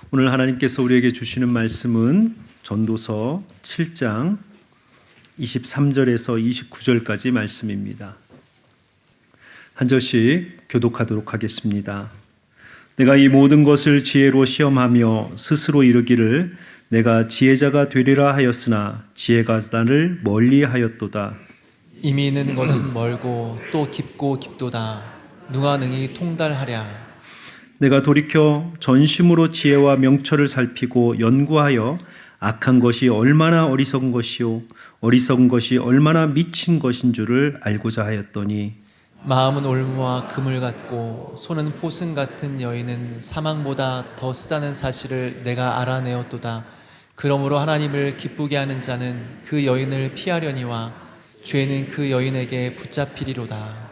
오늘 하나님께서 우리에게 주시는 말씀은 전도서 7장 23절에서 29절까지 말씀입니다. 한 절씩 교독하도록 하겠습니다. 내가 이 모든 것을 지혜로 시험하며 스스로 이르기를 내가 지혜자가 되리라 하였으나 지혜가 나를 멀리하였도다. 이미 있는 것은 멀고 또 깊고 깊도다. 누가 능히 통달하랴. 내가 돌이켜 전심으로 지혜와 명철을 살피고 연구하여 악한 것이 얼마나 어리석은 것이요 어리석은 것이 얼마나 미친 것인 줄을 알고자 하였더니 마음은 올무와 금을 같고 손은 포승 같은 여인은 사망보다 더 쓰다는 사실을 내가 알아내었도다. 그러므로 하나님을 기쁘게 하는 자는 그 여인을 피하려니와 죄는 그 여인에게 붙잡히리로다.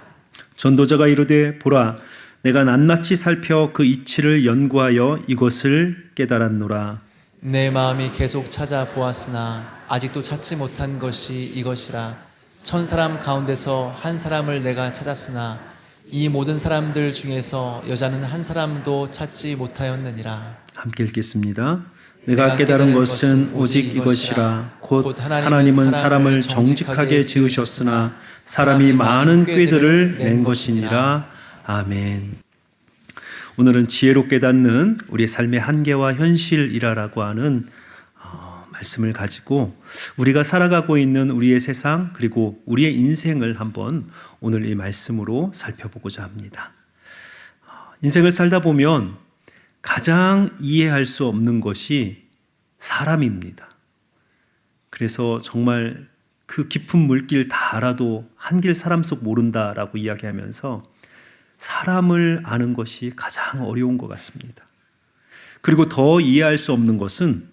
전도자가 이르되 보라 내가 낱낱이 살펴 그 이치를 연구하여 이것을 깨달았노라. 내 마음이 계속 찾아보았으나 아직도 찾지 못한 것이 이것이라. 1000사람 가운데서 한 사람을 내가 찾았으나 이 모든 사람들 중에서 여자는 한 사람도 찾지 못하였느니라. 함께 읽겠습니다. 내가 깨달은 것은 오직 이것이라. 곧 하나님은 사람을 정직하게 지으셨으나 사람이 많은 꾀들을 낸 것이니라. 아멘. 오늘은 지혜로 깨닫는 우리의 삶의 한계와 현실이라고 하는 말씀을 가지고 우리가 살아가고 있는 우리의 세상 그리고 우리의 인생을 한번 오늘 이 말씀으로 살펴보고자 합니다. 인생을 살다 보면 가장 이해할 수 없는 것이 사람입니다. 그래서 정말 그 깊은 물길 다 알아도 한길 사람 속 모른다라고 이야기하면서 사람을 아는 것이 가장 어려운 것 같습니다. 그리고 더 이해할 수 없는 것은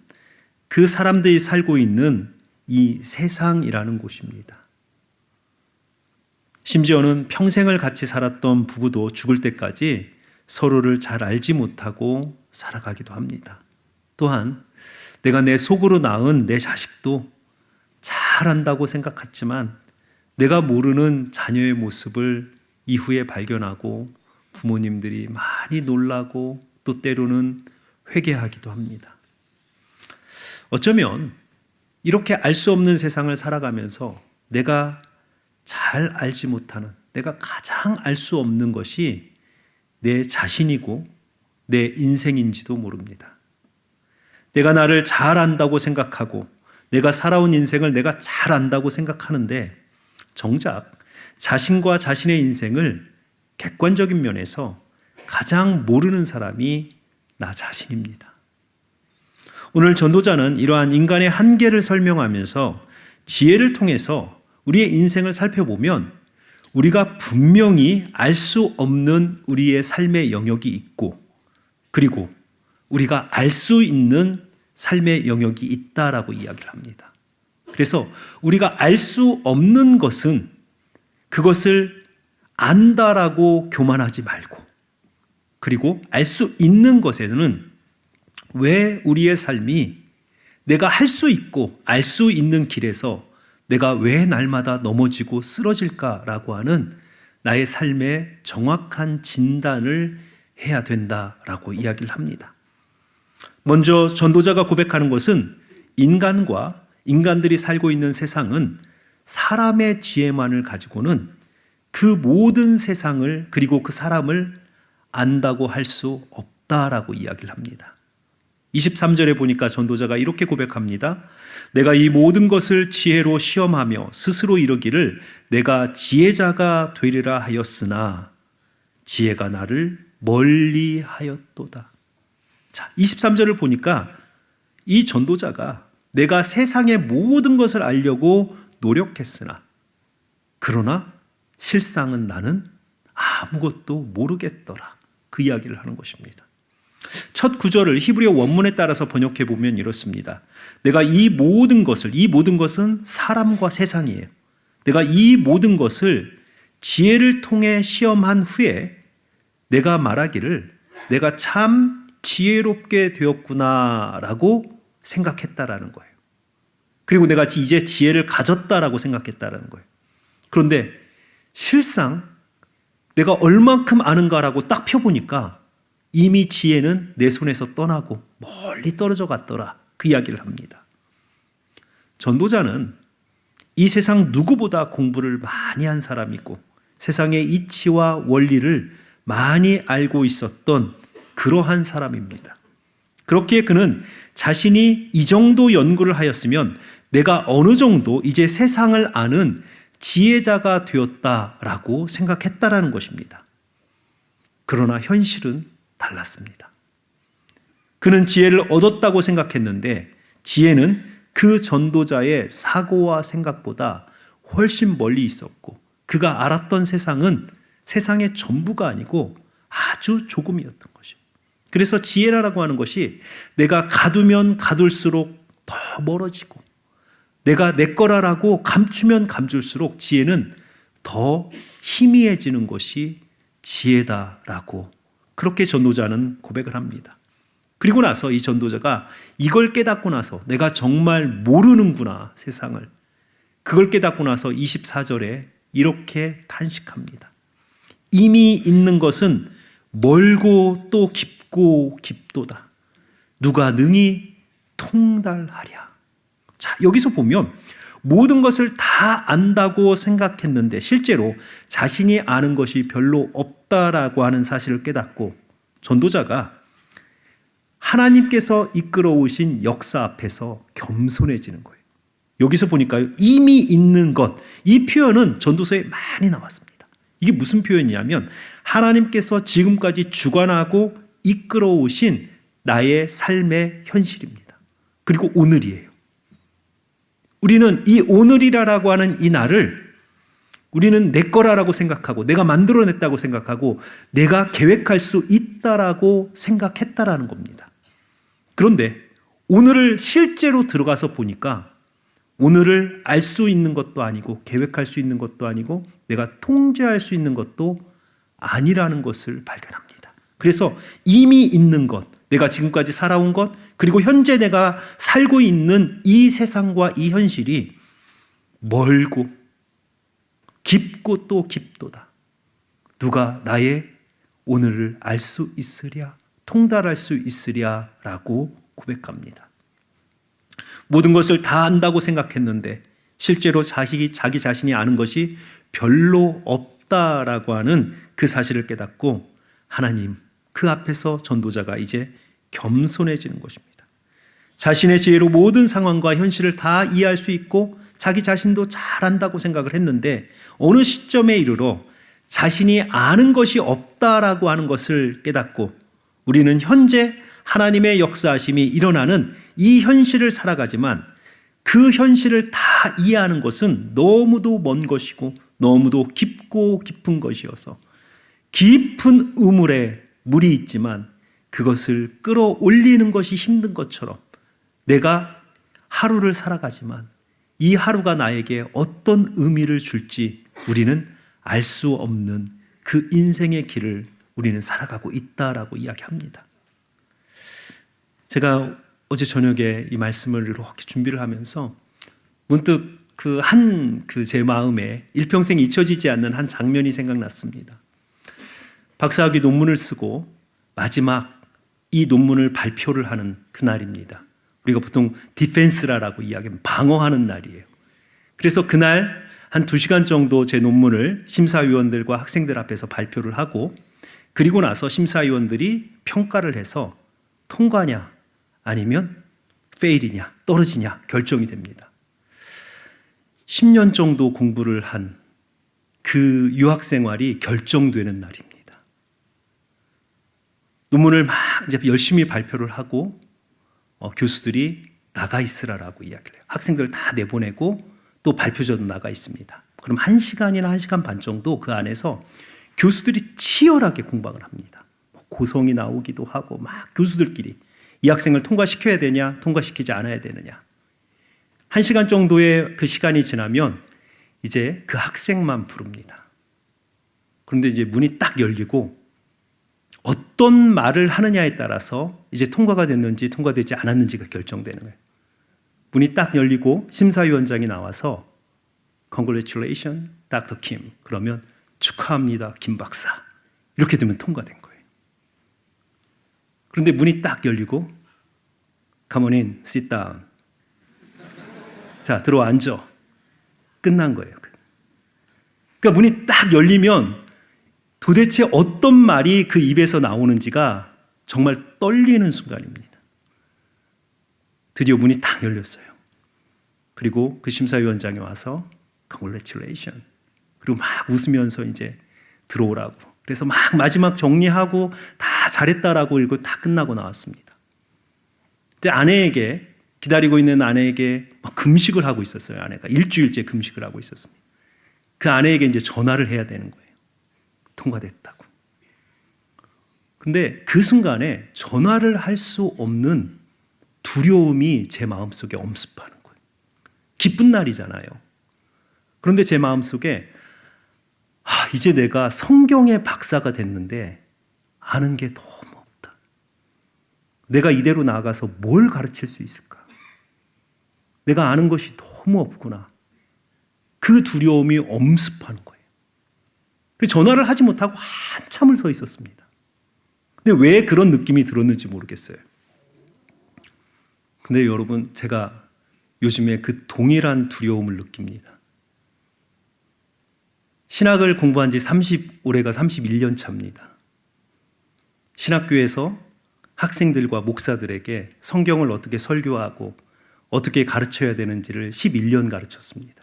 그 사람들이 살고 있는 이 세상이라는 곳입니다. 심지어는 평생을 같이 살았던 부부도 죽을 때까지 서로를 잘 알지 못하고 살아가기도 합니다. 또한 내가 내 속으로 낳은 내 자식도 잘 안다고 생각했지만 내가 모르는 자녀의 모습을 이후에 발견하고 부모님들이 많이 놀라고 또 때로는 회개하기도 합니다. 어쩌면 이렇게 알 수 없는 세상을 살아가면서 내가 잘 알지 못하는, 내가 가장 알 수 없는 것이 내 자신이고 내 인생인지도 모릅니다. 내가 나를 잘 안다고 생각하고 내가 살아온 인생을 내가 잘 안다고 생각하는데 정작 자신과 자신의 인생을 객관적인 면에서 가장 모르는 사람이 나 자신입니다. 오늘 전도자는 이러한 인간의 한계를 설명하면서 지혜를 통해서 우리의 인생을 살펴보면 우리가 분명히 알 수 없는 우리의 삶의 영역이 있고 그리고 우리가 알 수 있는 삶의 영역이 있다라고 이야기를 합니다. 그래서 우리가 알 수 없는 것은 그것을 안다라고 교만하지 말고 그리고 알 수 있는 것에는 왜 우리의 삶이 내가 할 수 있고 알 수 있는 길에서 내가 왜 날마다 넘어지고 쓰러질까라고 하는 나의 삶의 정확한 진단을 해야 된다라고 이야기를 합니다. 먼저 전도자가 고백하는 것은 인간과 인간들이 살고 있는 세상은 사람의 지혜만을 가지고는 그 모든 세상을 그리고 그 사람을 안다고 할 수 없다라고 이야기를 합니다. 23절에 보니까 전도자가 이렇게 고백합니다. 내가 이 모든 것을 지혜로 시험하며 스스로 이르기를 내가 지혜자가 되리라 하였으나 지혜가 나를 멀리하였도다. 자, 23절을 보니까 이 전도자가 내가 세상의 모든 것을 알려고 노력했으나 그러나 실상은 나는 아무것도 모르겠더라. 그 이야기를 하는 것입니다. 첫 구절을 히브리어 원문에 따라서 번역해 보면 이렇습니다. 내가 이 모든 것은 사람과 세상이에요. 내가 이 모든 것을 지혜를 통해 시험한 후에 내가 말하기를 내가 참 지혜롭게 되었구나라고 생각했다라는 거예요. 그리고 내가 이제 지혜를 가졌다라고 생각했다라는 거예요. 그런데 실상 내가 얼만큼 아는가라고 딱 펴보니까 이미 지혜는 내 손에서 떠나고 멀리 떨어져 갔더라. 그 이야기를 합니다. 전도자는 이 세상 누구보다 공부를 많이 한 사람이고 세상의 이치와 원리를 많이 알고 있었던 그러한 사람입니다. 그렇기에 그는 자신이 이 정도 연구를 하였으면 내가 어느 정도 이제 세상을 아는 지혜자가 되었다라고 생각했다라는 것입니다. 그러나 현실은 달랐습니다. 그는 지혜를 얻었다고 생각했는데 지혜는 그 전도자의 사고와 생각보다 훨씬 멀리 있었고 그가 알았던 세상은 세상의 전부가 아니고 아주 조금이었던 것이죠. 그래서 지혜라고 하는 것이 내가 가두면 가둘수록 더 멀어지고 내가 내 거라라고 감추면 감출수록 지혜는 더 희미해지는 것이 지혜다라고 그렇게 전도자는 고백을 합니다. 그리고 나서 이 전도자가 이걸 깨닫고 나서 내가 정말 모르는구나 세상을. 그걸 깨닫고 나서 24절에 이렇게 탄식합니다. 이미 있는 것은 멀고 또 깊고 깊도다. 누가 능히 통달하랴. 자, 여기서 보면 모든 것을 다 안다고 생각했는데 실제로 자신이 아는 것이 별로 없다라고 하는 사실을 깨닫고 전도자가 하나님께서 이끌어 오신 역사 앞에서 겸손해지는 거예요. 여기서 보니까 이미 있는 것, 이 표현은 전도서에 많이 나왔습니다. 이게 무슨 표현이냐면 하나님께서 지금까지 주관하고 이끌어 오신 나의 삶의 현실입니다. 그리고 오늘이에요. 우리는 이 오늘이라고 하는 이 날을 우리는 내 거라고 생각하고 내가 만들어냈다고 생각하고 내가 계획할 수 있다라고 생각했다라는 겁니다. 그런데 오늘을 실제로 들어가서 보니까 오늘을 알 수 있는 것도 아니고 계획할 수 있는 것도 아니고 내가 통제할 수 있는 것도 아니라는 것을 발견합니다. 그래서 이미 있는 것, 내가 지금까지 살아온 것, 그리고 현재 내가 살고 있는 이 세상과 이 현실이 멀고 깊고 또 깊도다. 누가 나의 오늘을 알 수 있으랴, 통달할 수 있으랴라고 고백합니다. 모든 것을 다 안다고 생각했는데 실제로 자기 자신이 아는 것이 별로 없다라고 하는 그 사실을 깨닫고 하나님 그 앞에서 전도자가 이제 겸손해지는 것입니다. 자신의 지혜로 모든 상황과 현실을 다 이해할 수 있고 자기 자신도 잘 안다고 생각을 했는데 어느 시점에 이르러 자신이 아는 것이 없다라고 하는 것을 깨닫고 우리는 현재 하나님의 역사하심이 일어나는 이 현실을 살아가지만 그 현실을 다 이해하는 것은 너무도 먼 것이고 너무도 깊고 깊은 것이어서 깊은 우물에 물이 있지만 그것을 끌어올리는 것이 힘든 것처럼 내가 하루를 살아가지만 이 하루가 나에게 어떤 의미를 줄지 우리는 알 수 없는 그 인생의 길을 우리는 살아가고 있다라고 이야기합니다. 제가 어제 저녁에 이 말씀을 이렇게 준비를 하면서 문득 제 마음에 일평생 잊혀지지 않는 한 장면이 생각났습니다. 박사학위 논문을 쓰고 마지막 이 논문을 발표를 하는 그날입니다. 우리가 보통 디펜스라고 이야기하면 방어하는 날이에요. 그래서 그날 한 2시간 정도 제 논문을 심사위원들과 학생들 앞에서 발표를 하고 그리고 나서 심사위원들이 평가를 해서 통과냐 아니면 페일이냐 떨어지냐 결정이 됩니다. 10년 정도 공부를 한 그 유학 생활이 결정되는 날입니다. 논문을 막 이제 열심히 발표를 하고 교수들이 나가 있으라라고 이야기를 해요. 학생들 다 내보내고 또 발표자도 나가 있습니다. 그럼 1시간이나 1시간 반 정도 그 안에서 교수들이 치열하게 공방을 합니다. 고성이 나오기도 하고 막 교수들끼리 이 학생을 통과시켜야 되냐 통과시키지 않아야 되느냐. 1시간 정도의 그 시간이 지나면 이제 그 학생만 부릅니다. 그런데 이제 문이 딱 열리고 어떤 말을 하느냐에 따라서 이제 통과가 됐는지 통과되지 않았는지가 결정되는 거예요. 문이 딱 열리고 심사위원장이 나와서 Congratulations, Dr. Kim. 그러면 축하합니다, 김 박사. 이렇게 되면 통과된 거예요. 그런데 문이 딱 열리고 Come on in, sit down. 자, 들어와 앉아. 끝난 거예요. 그러니까 문이 딱 열리면 도대체 어떤 말이 그 입에서 나오는지가 정말 떨리는 순간입니다. 드디어 문이 딱 열렸어요. 그리고 그 심사위원장이 와서 Congratulations. 그리고 막 웃으면서 이제 들어오라고. 그래서 막 마지막 정리하고 다 잘했다라고 읽고 다 끝나고 나왔습니다. 이제 아내에게, 기다리고 있는 아내에게 막 금식을 하고 있었어요. 아내가 일주일째 금식을 하고 있었습니다. 그 아내에게 이제 전화를 해야 되는 거예요. 통과됐다고. 근데 그 순간에 전화를 할 수 없는 두려움이 제 마음속에 엄습하는 거예요. 기쁜 날이잖아요. 그런데 제 마음속에 이제 내가 성경의 박사가 됐는데 아는 게 너무 없다. 내가 이대로 나아가서 뭘 가르칠 수 있을까? 내가 아는 것이 너무 없구나. 그 두려움이 엄습하는 거예요. 그래서 전화를 하지 못하고 한참을 서 있었습니다. 근데 왜 그런 느낌이 들었는지 모르겠어요. 근데 여러분, 제가 요즘에 그 동일한 두려움을 느낍니다. 신학을 공부한 지 올해가 31년 차입니다. 신학교에서 학생들과 목사들에게 성경을 어떻게 설교하고 어떻게 가르쳐야 되는지를 11년 가르쳤습니다.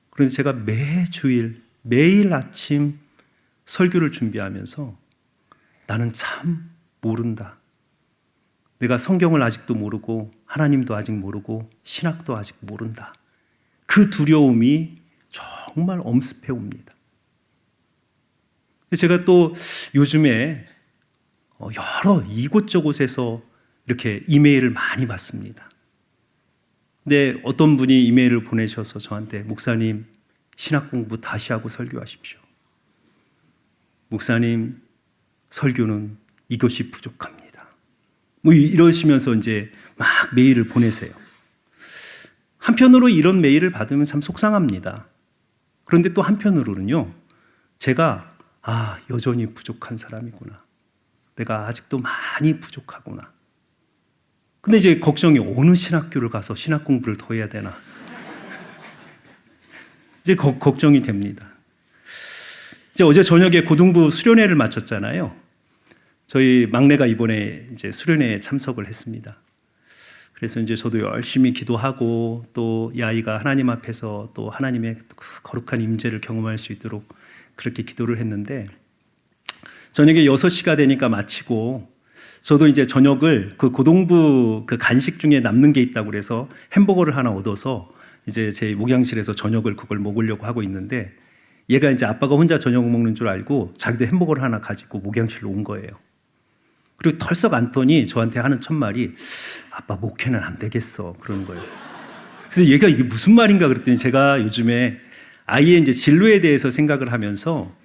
그런데 제가 매주일, 매일 아침 설교를 준비하면서 나는 참 모른다. 내가 성경을 아직도 모르고 하나님도 아직 모르고 신학도 아직 모른다. 그 두려움이 정말 엄습해 옵니다. 제가 또 요즘에 여러 이곳저곳에서 이렇게 이메일을 많이 받습니다. 근데 어떤 분이 이메일을 보내셔서 저한테 목사님, 신학 공부 다시 하고 설교하십시오. 목사님, 설교는 이것이 부족합니다. 뭐 이러시면서 이제 막 메일을 보내세요. 한편으로 이런 메일을 받으면 참 속상합니다. 그런데 또 한편으로는요, 제가 여전히 부족한 사람이구나. 내가 아직도 많이 부족하구나. 근데 이제 걱정이 어느 신학교를 가서 신학 공부를 더 해야 되나. 이제 걱정이 됩니다. 이제 어제 저녁에 고등부 수련회를 마쳤잖아요. 저희 막내가 이번에 이제 수련회에 참석을 했습니다. 그래서 이제 저도 열심히 기도하고 또 이 아이가 하나님 앞에서 또 하나님의 거룩한 임재를 경험할 수 있도록 그렇게 기도를 했는데 저녁에 6시가 되니까 마치고 저도 이제 저녁을 그 고등부 그 간식 중에 남는 게 있다고 그래서 햄버거를 하나 얻어서 이제 제 목양실에서 저녁을 그걸 먹으려고 하고 있는데 얘가 이제 아빠가 혼자 저녁 먹는 줄 알고 자기도 햄버거를 하나 가지고 목양실로 온 거예요. 그리고 털썩 안더니 저한테 하는 첫말이 아빠 목회는 안 되겠어 그러는 거예요. 그래서 얘가 이게 무슨 말인가 그랬더니 제가 요즘에 아이의 이제 진로에 대해서 생각을 하면서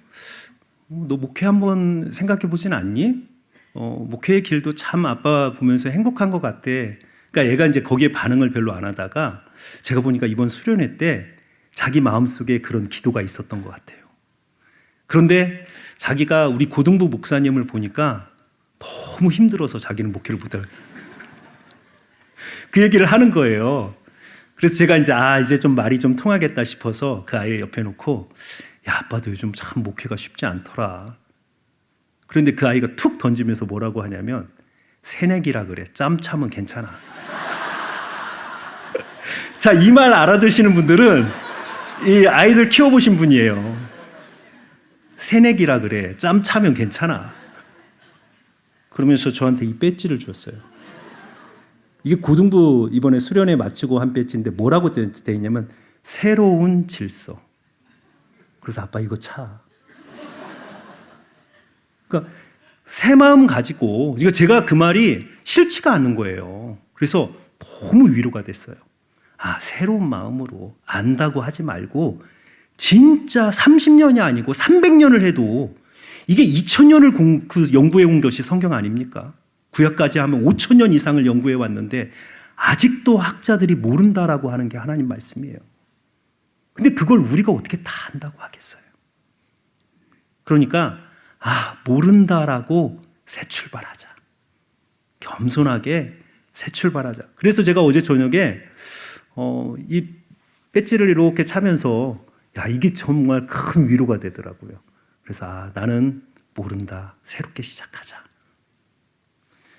너 목회 한번 생각해 보진 않니? 목회의 길도 참 아빠 보면서 행복한 것 같대. 그러니까 얘가 이제 거기에 반응을 별로 안 하다가 제가 보니까 이번 수련회 때 자기 마음속에 그런 기도가 있었던 것 같아요. 그런데 자기가 우리 고등부 목사님을 보니까 너무 힘들어서 자기는 목회를 못할 그 얘기를 하는 거예요. 그래서 제가 이제 좀 말이 좀 통하겠다 싶어서 그 아이 옆에 놓고 야, 아빠도 요즘 참 목회가 쉽지 않더라. 그런데 그 아이가 툭 던지면서 뭐라고 하냐면 새내기라 그래. 짬 참은 괜찮아. 자, 이 말 알아듣시는 분들은 이 아이들 키워보신 분이에요. 새내기라 그래. 짬 차면 괜찮아. 그러면서 저한테 이 배지를 줬어요. 이게 고등부 이번에 수련회 마치고 한 배지인데 뭐라고 돼 있냐면 새로운 질서. 그래서 아빠 이거 차. 그러니까 새 마음 가지고 이거 제가 그 말이 싫지가 않은 거예요. 그래서 너무 위로가 됐어요. 새로운 마음으로 안다고 하지 말고 진짜 30년이 아니고 300년을 해도 이게 2000년을 연구해 온 것이 성경 아닙니까? 구약까지 하면 5000년 이상을 연구해 왔는데 아직도 학자들이 모른다라고 하는 게 하나님 말씀이에요. 근데 그걸 우리가 어떻게 다 안다고 하겠어요? 그러니까 모른다라고 새 출발하자. 겸손하게 새 출발하자. 그래서 제가 어제 저녁에 이 배지를 이렇게 차면서 야, 이게 정말 큰 위로가 되더라고요. 그래서 나는 모른다. 새롭게 시작하자.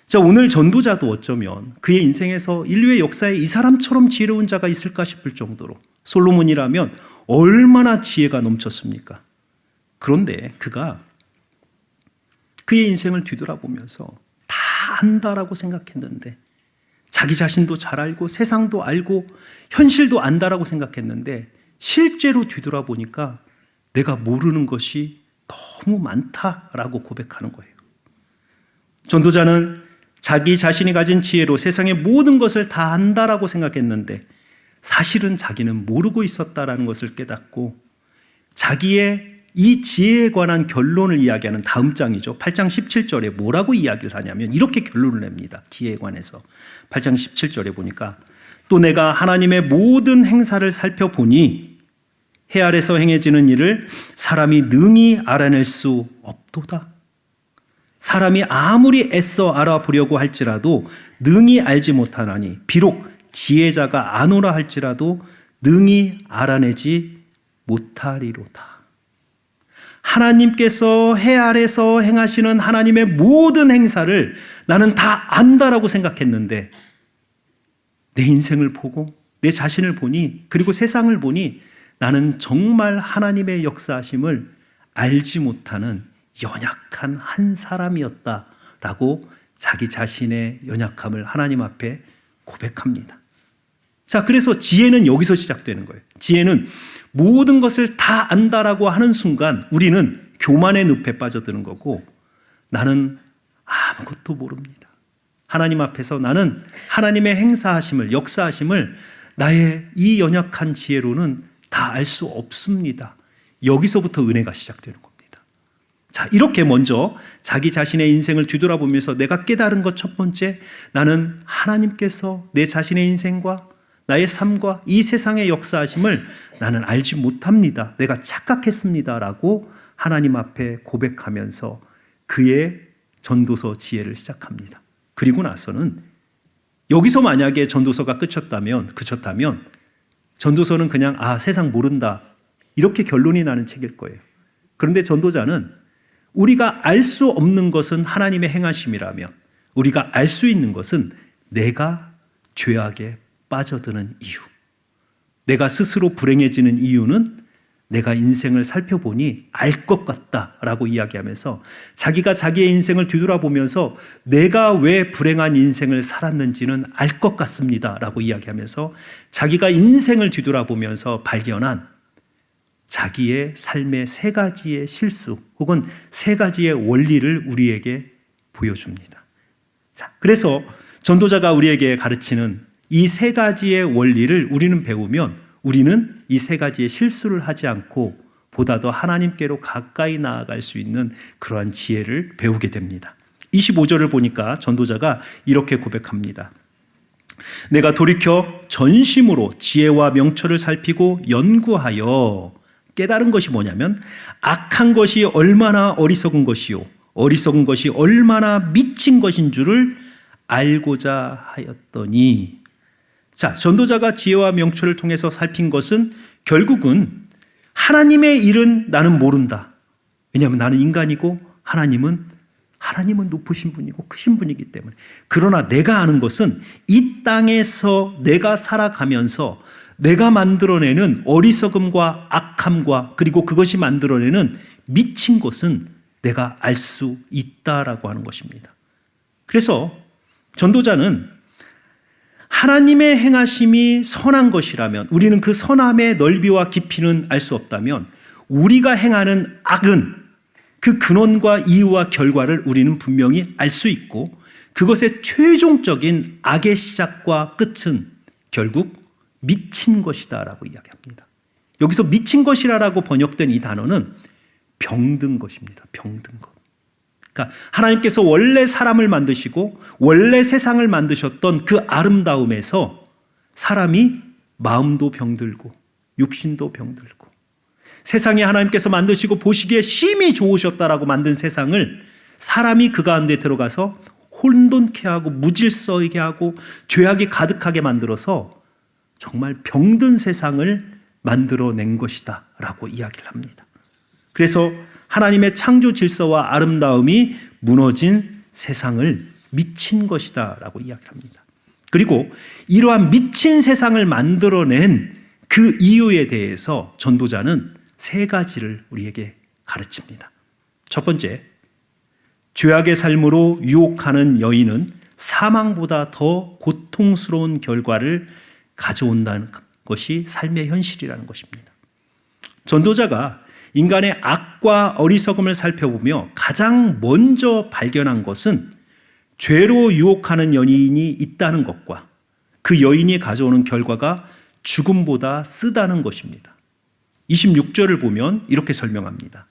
자, 오늘 전도자도 어쩌면 그의 인생에서 인류의 역사에 이 사람처럼 지혜로운 자가 있을까 싶을 정도로 솔로몬이라면 얼마나 지혜가 넘쳤습니까? 그런데 그가 그의 인생을 뒤돌아보면서 다 안다라고 생각했는데, 자기 자신도 잘 알고 세상도 알고 현실도 안다라고 생각했는데, 실제로 뒤돌아보니까 내가 모르는 것이 너무 많다라고 고백하는 거예요. 전도자는 자기 자신이 가진 지혜로 세상의 모든 것을 다 안다라고 생각했는데 사실은 자기는 모르고 있었다라는 것을 깨닫고, 자기의 이 지혜에 관한 결론을 이야기하는 다음 장이죠. 8장 17절에 뭐라고 이야기를 하냐면 이렇게 결론을 냅니다. 지혜에 관해서 8장 17절에 보니까 또 내가 하나님의 모든 행사를 살펴보니 해 아래서 행해지는 일을 사람이 능히 알아낼 수 없도다. 사람이 아무리 애써 알아보려고 할지라도 능히 알지 못하나니 비록 지혜자가 아노라 할지라도 능히 알아내지 못하리로다. 하나님께서 해 아래서 행하시는 하나님의 모든 행사를 나는 다 안다라고 생각했는데 내 인생을 보고 내 자신을 보니, 그리고 세상을 보니 나는 정말 하나님의 역사하심을 알지 못하는 연약한 한 사람이었다라고 자기 자신의 연약함을 하나님 앞에 고백합니다. 자, 그래서 지혜는 여기서 시작되는 거예요. 지혜는 모든 것을 다 안다라고 하는 순간 우리는 교만의 늪에 빠져드는 거고, 나는 아무것도 모릅니다. 하나님 앞에서 나는 하나님의 행사하심을, 역사하심을 나의 이 연약한 지혜로는 다 알 수 없습니다. 여기서부터 은혜가 시작되는 겁니다. 자, 이렇게 먼저 자기 자신의 인생을 뒤돌아보면서 내가 깨달은 것 첫 번째, 나는 하나님께서 내 자신의 인생과 나의 삶과 이 세상의 역사하심을 나는 알지 못합니다. 내가 착각했습니다라고 하나님 앞에 고백하면서 그의 전도서 지혜를 시작합니다. 그리고 나서는 여기서 만약에 전도서가 그쳤다면 전도서는 그냥 세상 모른다 이렇게 결론이 나는 책일 거예요. 그런데 전도자는 우리가 알 수 없는 것은 하나님의 행하심이라면 우리가 알 수 있는 것은 내가 죄악에 빠져드는 이유, 내가 스스로 불행해지는 이유는 내가 인생을 살펴보니 알 것 같다라고 이야기하면서 자기가 자기의 인생을 뒤돌아보면서 내가 왜 불행한 인생을 살았는지는 알 것 같습니다라고 이야기하면서 자기가 인생을 뒤돌아보면서 발견한 자기의 삶의 세 가지의 실수 혹은 세 가지의 원리를 우리에게 보여줍니다. 자, 그래서 전도자가 우리에게 가르치는 이 세 가지의 원리를 우리는 배우면 우리는 이 세 가지의 실수를 하지 않고 보다 더 하나님께로 가까이 나아갈 수 있는 그러한 지혜를 배우게 됩니다. 25절을 보니까 전도자가 이렇게 고백합니다. 내가 돌이켜 전심으로 지혜와 명철을 살피고 연구하여 깨달은 것이 뭐냐면 악한 것이 얼마나 어리석은 것이요 어리석은 것이 얼마나 미친 것인 줄을 알고자 하였더니. 자, 전도자가 지혜와 명철을 통해서 살핀 것은 결국은 하나님의 일은 나는 모른다. 왜냐하면 나는 인간이고 하나님은 높으신 분이고 크신 분이기 때문에. 그러나 내가 아는 것은 이 땅에서 내가 살아가면서 내가 만들어내는 어리석음과 악함과 그리고 그것이 만들어내는 미친 것은 내가 알 수 있다라고 하는 것입니다. 그래서 전도자는 하나님의 행하심이 선한 것이라면, 우리는 그 선함의 넓이와 깊이는 알 수 없다면 우리가 행하는 악은 그 근원과 이유와 결과를 우리는 분명히 알 수 있고, 그것의 최종적인 악의 시작과 끝은 결국 미친 것이다라고 이야기합니다. 여기서 미친 것이라고 번역된 이 단어는 병든 것입니다. 병든 것. 그러니까 하나님께서 원래 사람을 만드시고 원래 세상을 만드셨던 그 아름다움에서 사람이 마음도 병들고 육신도 병들고, 세상에 하나님께서 만드시고 보시기에 심히 좋으셨다라고 만든 세상을 사람이 그 가운데 들어가서 혼돈케 하고 무질서하게 하고 죄악이 가득하게 만들어서 정말 병든 세상을 만들어낸 것이다 라고 이야기를 합니다. 그래서 하나님의 창조 질서와 아름다움이 무너진 세상을 미친 것이다 라고 이야기를 합니다. 그리고 이러한 미친 세상을 만들어낸 그 이유에 대해서 전도자는 세 가지를 우리에게 가르칩니다. 첫 번째, 죄악의 삶으로 유혹하는 여인은 사망보다 더 고통스러운 결과를 가져온다는 것이 삶의 현실이라는 것입니다. 전도자가 인간의 악과 어리석음을 살펴보며 가장 먼저 발견한 것은 죄로 유혹하는 여인이 있다는 것과 그 여인이 가져오는 결과가 죽음보다 쓰다는 것입니다. 26절을 보면 이렇게 설명합니다.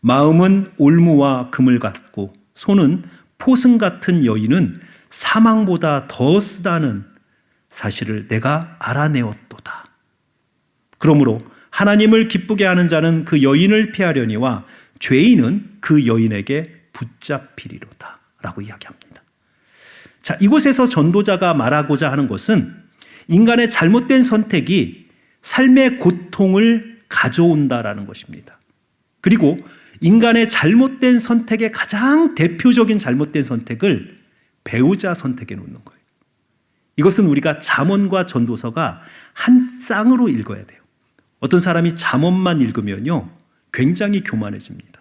마음은 올무와 금을 같고 손은 포승 같은 여인은 사망보다 더 쓰다는 사실을 내가 알아내었도다. 그러므로 하나님을 기쁘게 하는 자는 그 여인을 피하려니와 죄인은 그 여인에게 붙잡히리로다 라고 이야기합니다. 자, 이곳에서 전도자가 말하고자 하는 것은 인간의 잘못된 선택이 삶의 고통을 가져온다라는 것입니다. 그리고 인간의 잘못된 선택의 가장 대표적인 잘못된 선택을 배우자 선택에 놓는 거예요. 이것은 우리가 잠언과 전도서가 한 쌍으로 읽어야 돼요. 어떤 사람이 잠언만 읽으면요, 굉장히 교만해집니다.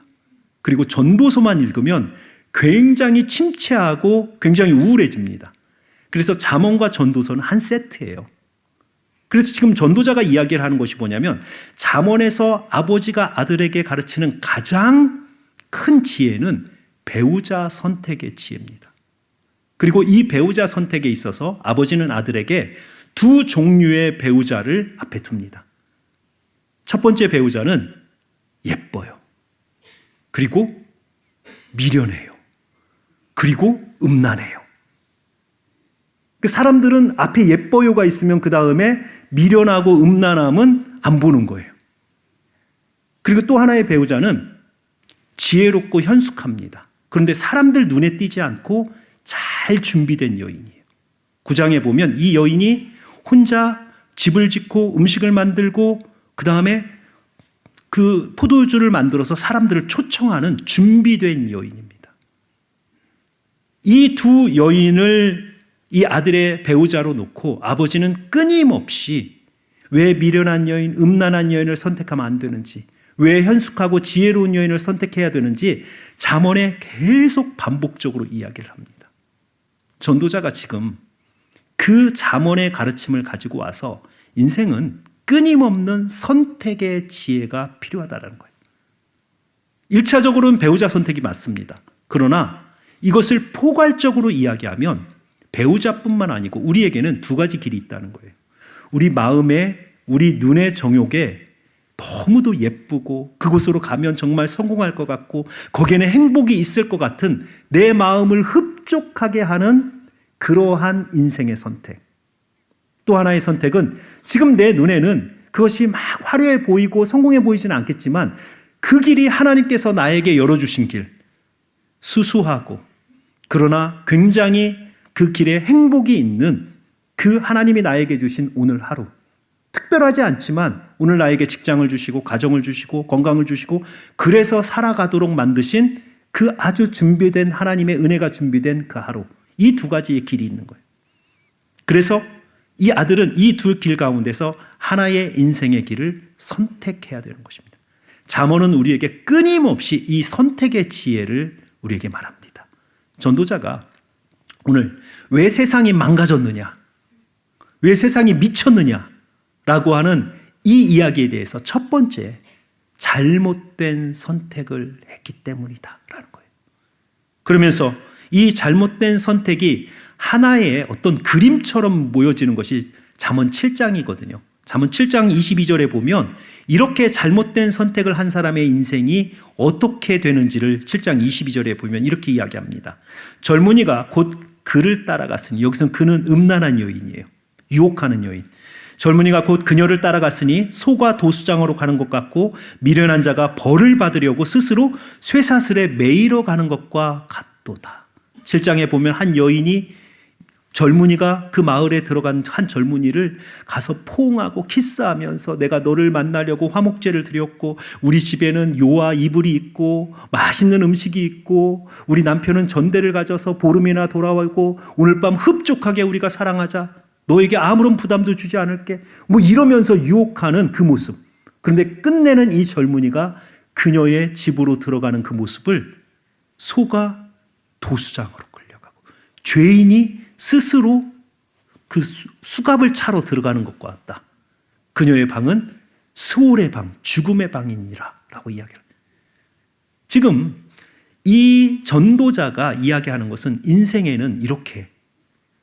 그리고 전도서만 읽으면 굉장히 침체하고 굉장히 우울해집니다. 그래서 잠언과 전도서는 한 세트예요. 그래서 지금 전도자가 이야기를 하는 것이 뭐냐면 잠언에서 아버지가 아들에게 가르치는 가장 큰 지혜는 배우자 선택의 지혜입니다. 그리고 이 배우자 선택에 있어서 아버지는 아들에게 두 종류의 배우자를 앞에 둡니다. 첫 번째 배우자는 예뻐요. 그리고 미련해요. 그리고 음란해요. 그 사람들은 앞에 예뻐요가 있으면 그 다음에 미련하고 음란함은 안 보는 거예요. 그리고 또 하나의 배우자는 지혜롭고 현숙합니다. 그런데 사람들 눈에 띄지 않고 잘 준비된 여인이에요. 9장에 보면 이 여인이 혼자 집을 짓고 음식을 만들고 그 다음에 그 포도주를 만들어서 사람들을 초청하는 준비된 여인입니다. 이 두 여인을 이 아들의 배우자로 놓고 아버지는 끊임없이 왜 미련한 여인, 음란한 여인을 선택하면 안 되는지, 왜 현숙하고 지혜로운 여인을 선택해야 되는지 잠언에 계속 반복적으로 이야기를 합니다. 전도자가 지금 그 잠언의 가르침을 가지고 와서 인생은 끊임없는 선택의 지혜가 필요하다는 거예요. 1차적으로는 배우자 선택이 맞습니다. 그러나 이것을 포괄적으로 이야기하면 배우자뿐만 아니고 우리에게는 두 가지 길이 있다는 거예요. 우리 마음에, 우리 눈의 정욕에 너무도 예쁘고 그곳으로 가면 정말 성공할 것 같고 거기에는 행복이 있을 것 같은 내 마음을 흡족하게 하는 그러한 인생의 선택. 또 하나의 선택은 지금 내 눈에는 그것이 막 화려해 보이고 성공해 보이지는 않겠지만 그 길이 하나님께서 나에게 열어주신 길, 수수하고 그러나 굉장히 그 길에 행복이 있는 그 하나님이 나에게 주신 오늘 하루, 특별하지 않지만 오늘 나에게 직장을 주시고 가정을 주시고 건강을 주시고 그래서 살아가도록 만드신 그 아주 준비된 하나님의 은혜가 준비된 그 하루, 이 두 가지의 길이 있는 거예요. 그래서 이 아들은 이 두 길 가운데서 하나의 인생의 길을 선택해야 되는 것입니다. 잠언은 우리에게 끊임없이 이 선택의 지혜를 우리에게 말합니다. 전도자가 오늘 왜 세상이 망가졌느냐, 왜 세상이 미쳤느냐 라고 하는 이 이야기에 대해서 첫 번째, 잘못된 선택을 했기 때문이다 라는 거예요. 그러면서 이 잘못된 선택이 하나의 어떤 그림처럼 모여지는 것이 잠언 7장이거든요. 잠언 7장 22절에 보면 이렇게 잘못된 선택을 한 사람의 인생이 어떻게 되는지를 7장 22절에 보면 이렇게 이야기합니다. 젊은이가 곧 그를 따라갔으니, 여기서는 그는 음란한 여인이에요. 유혹하는 여인. 젊은이가 곧 그녀를 따라갔으니 소가 도수장으로 가는 것 같고 미련한 자가 벌을 받으려고 스스로 쇠사슬에 매이러 가는 것과 같도다. 7장에 보면 한 여인이 젊은이가 그 마을에 들어간 한 젊은이를 가서 포옹하고 키스하면서 내가 너를 만나려고 화목제를 드렸고 우리 집에는 요와 이불이 있고 맛있는 음식이 있고 우리 남편은 전대를 가져서 보름이나 돌아오고 오늘 밤 흡족하게 우리가 사랑하자. 너에게 아무런 부담도 주지 않을게. 뭐 이러면서 유혹하는 그 모습. 그런데 끝내는 이 젊은이가 그녀의 집으로 들어가는 그 모습을 소가 도수장으로 끌려가고 죄인이 스스로 그 수갑을 차러 들어가는 것과 같다. 그녀의 방은 스올의 방, 죽음의 방이니라 라고 이야기를. 지금 이 전도자가 이야기하는 것은 인생에는 이렇게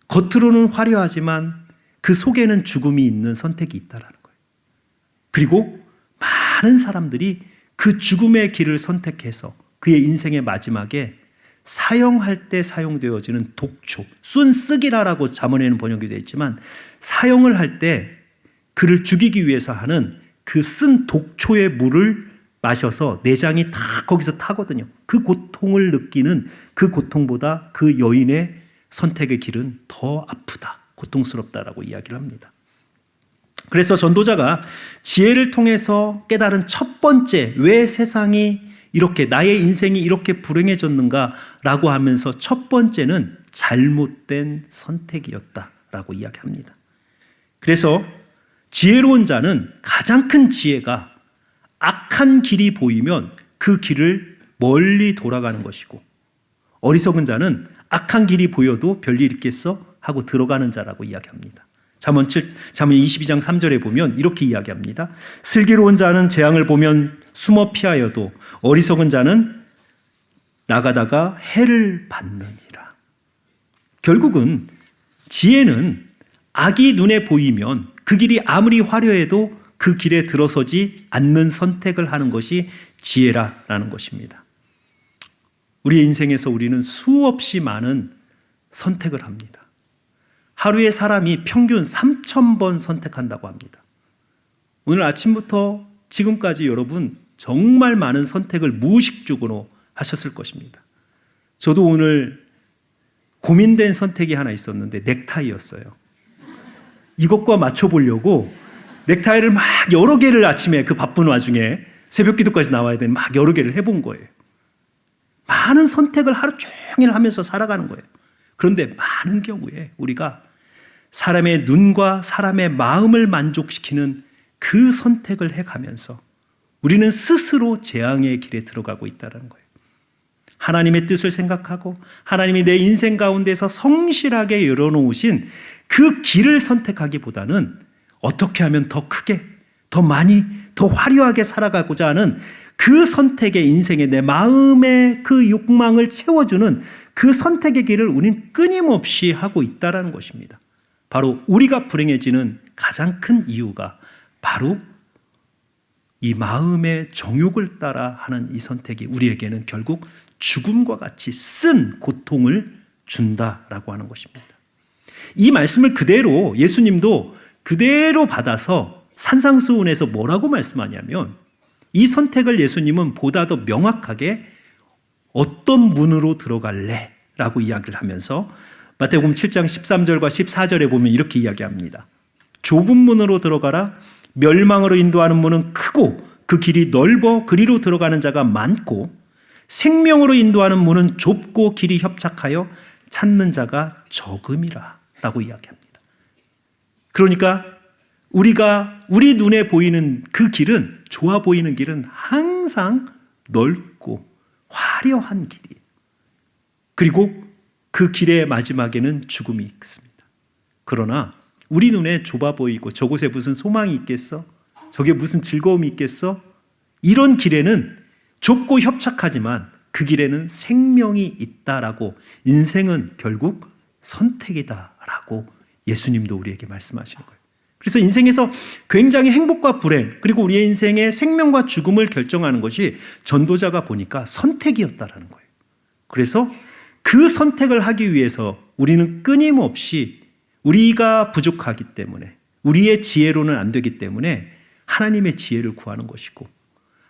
겉으로는 화려하지만 그 속에는 죽음이 있는 선택이 있다는 거예요. 그리고 많은 사람들이 그 죽음의 길을 선택해서 그의 인생의 마지막에 사형할 때 사용되어지는 독초, 순쓰기라라고 잠언에는 번역이 되어 있지만 사형을 할 때 그를 죽이기 위해서 하는 그 쓴 독초의 물을 마셔서 내장이 다 거기서 타거든요. 그 고통을 느끼는 그 고통보다 그 여인의 선택의 길은 더 아프다, 고통스럽다라고 이야기를 합니다. 그래서 전도자가 지혜를 통해서 깨달은 첫 번째, 왜 세상이 이렇게 나의 인생이 이렇게 불행해졌는가라고 하면서 첫 번째는 잘못된 선택이었다라고 이야기합니다. 그래서 지혜로운 자는 가장 큰 지혜가 악한 길이 보이면 그 길을 멀리 돌아가는 것이고 어리석은 자는 악한 길이 보여도 별일 있겠어 하고 들어가는 자라고 이야기합니다. 잠언 22장 3절에 보면 이렇게 이야기합니다. 슬기로운 자는 재앙을 보면 숨어 피하여도 어리석은 자는 나가다가 해를 받느니라. 결국은 지혜는 악이 눈에 보이면 그 길이 아무리 화려해도 그 길에 들어서지 않는 선택을 하는 것이 지혜라는 것입니다. 우리의 인생에서 우리는 수없이 많은 선택을 합니다. 하루에 사람이 평균 3,000번 선택한다고 합니다. 오늘 아침부터 지금까지 여러분 정말 많은 선택을 무의식적으로 하셨을 것입니다. 저도 오늘 고민된 선택이 하나 있었는데 넥타이였어요. 이것과 맞춰보려고 넥타이를 막 여러 개를 아침에 그 바쁜 와중에 새벽 기도까지 나와야 되는 막 여러 개를 해본 거예요. 많은 선택을 하루 종일 하면서 살아가는 거예요. 그런데 많은 경우에 우리가 사람의 눈과 사람의 마음을 만족시키는 그 선택을 해가면서 우리는 스스로 재앙의 길에 들어가고 있다는 거예요. 하나님의 뜻을 생각하고 하나님이 내 인생 가운데서 성실하게 열어놓으신 그 길을 선택하기보다는 어떻게 하면 더 크게, 더 많이, 더 화려하게 살아가고자 하는 그 선택의 인생에 내 마음의 그 욕망을 채워주는 그 선택의 길을 우리는 끊임없이 하고 있다는 것입니다. 바로 우리가 불행해지는 가장 큰 이유가 바로 이 마음의 정욕을 따라 하는 이 선택이 우리에게는 결국 죽음과 같이 쓴 고통을 준다라고 하는 것입니다. 이 말씀을 그대로 예수님도 그대로 받아서 산상수훈에서 뭐라고 말씀하냐면 이 선택을 예수님은 보다 더 명확하게 어떤 문으로 들어갈래? 라고 이야기를 하면서 마태복음 7장 13절과 14절에 보면 이렇게 이야기합니다. 좁은 문으로 들어가라. 멸망으로 인도하는 문은 크고 그 길이 넓어 그리로 들어가는 자가 많고 생명으로 인도하는 문은 좁고 길이 협착하여 찾는 자가 적음이라 라고 이야기합니다. 그러니까 우리 눈에 보이는 그 길은, 좋아 보이는 길은 항상 넓고 화려한 길이에요. 그리고 그 길의 마지막에는 죽음이 있습니다. 그러나 우리 눈에 좁아 보이고 저곳에 무슨 소망이 있겠어? 저게 무슨 즐거움이 있겠어? 이런 길에는 좁고 협착하지만 그 길에는 생명이 있다라고, 인생은 결국 선택이다라고 예수님도 우리에게 말씀하시는 거예요. 그래서 인생에서 굉장히 행복과 불행, 그리고 우리의 인생의 생명과 죽음을 결정하는 것이 전도자가 보니까 선택이었다라는 거예요. 그래서 그 선택을 하기 위해서 우리는 끊임없이 우리가 부족하기 때문에, 우리의 지혜로는 안 되기 때문에 하나님의 지혜를 구하는 것이고,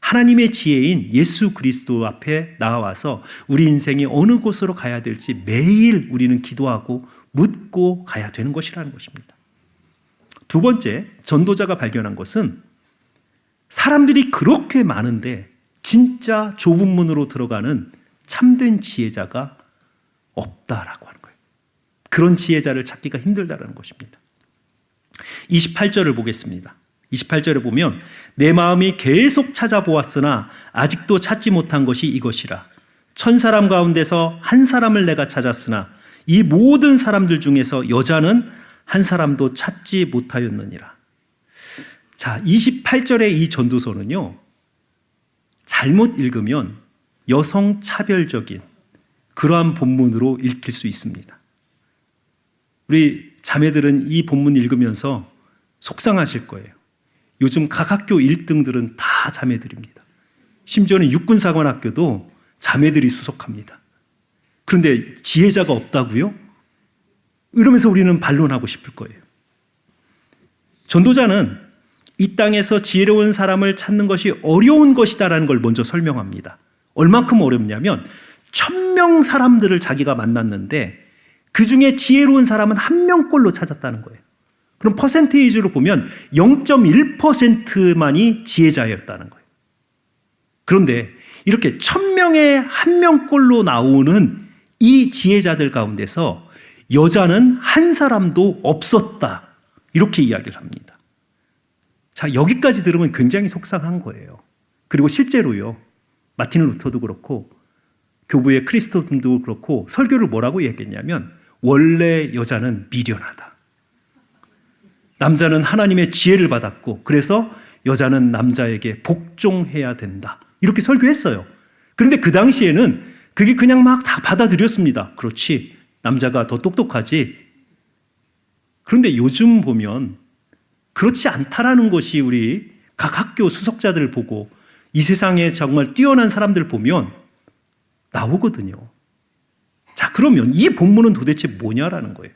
하나님의 지혜인 예수 그리스도 앞에 나와서 우리 인생이 어느 곳으로 가야 될지 매일 우리는 기도하고 묻고 가야 되는 것이라는 것입니다. 두 번째, 전도자가 발견한 것은 사람들이 그렇게 많은데 진짜 좁은 문으로 들어가는 참된 지혜자가 없다라고 하는 거예요. 그런 지혜자를 찾기가 힘들다라는 것입니다. 28절을 보겠습니다. 28절에 보면 내 마음이 계속 찾아보았으나 아직도 찾지 못한 것이 이것이라. 1000사람 가운데서 한 사람을 내가 찾았으나 이 모든 사람들 중에서 여자는 한 사람도 찾지 못하였느니라. 자, 28절의 이 전도서는요, 잘못 읽으면 여성 차별적인 그러한 본문으로 읽힐 수 있습니다. 우리 자매들은 이 본문 읽으면서 속상하실 거예요. 요즘 각 학교 1등들은 다 자매들입니다. 심지어는 육군사관학교도 자매들이 수석합니다. 그런데 지혜자가 없다고요? 이러면서 우리는 반론하고 싶을 거예요. 전도자는 이 땅에서 지혜로운 사람을 찾는 것이 어려운 것이다라는 걸 먼저 설명합니다. 얼만큼 어렵냐면 1000명 사람들을 자기가 만났는데 그 중에 지혜로운 사람은 1명꼴로 찾았다는 거예요. 그럼 퍼센테이지로 보면 0.1%만이 지혜자였다는 거예요. 그런데 이렇게 1000명에 1명꼴로 나오는 이 지혜자들 가운데서 여자는 한 사람도 없었다. 이렇게 이야기를 합니다. 자, 여기까지 들으면 굉장히 속상한 거예요. 그리고 실제로요, 마틴 루터도 그렇고 교부의 크리스토품도 그렇고 설교를 뭐라고 얘기했냐면 원래 여자는 미련하다. 남자는 하나님의 지혜를 받았고 그래서 여자는 남자에게 복종해야 된다. 이렇게 설교했어요. 그런데 그 당시에는 그게 그냥 막 다 받아들였습니다. 그렇지, 남자가 더 똑똑하지. 그런데 요즘 보면 그렇지 않다라는 것이 우리 각 학교 수석자들 보고 이 세상에 정말 뛰어난 사람들 보면 나오거든요. 자, 그러면 이 본문은 도대체 뭐냐라는 거예요.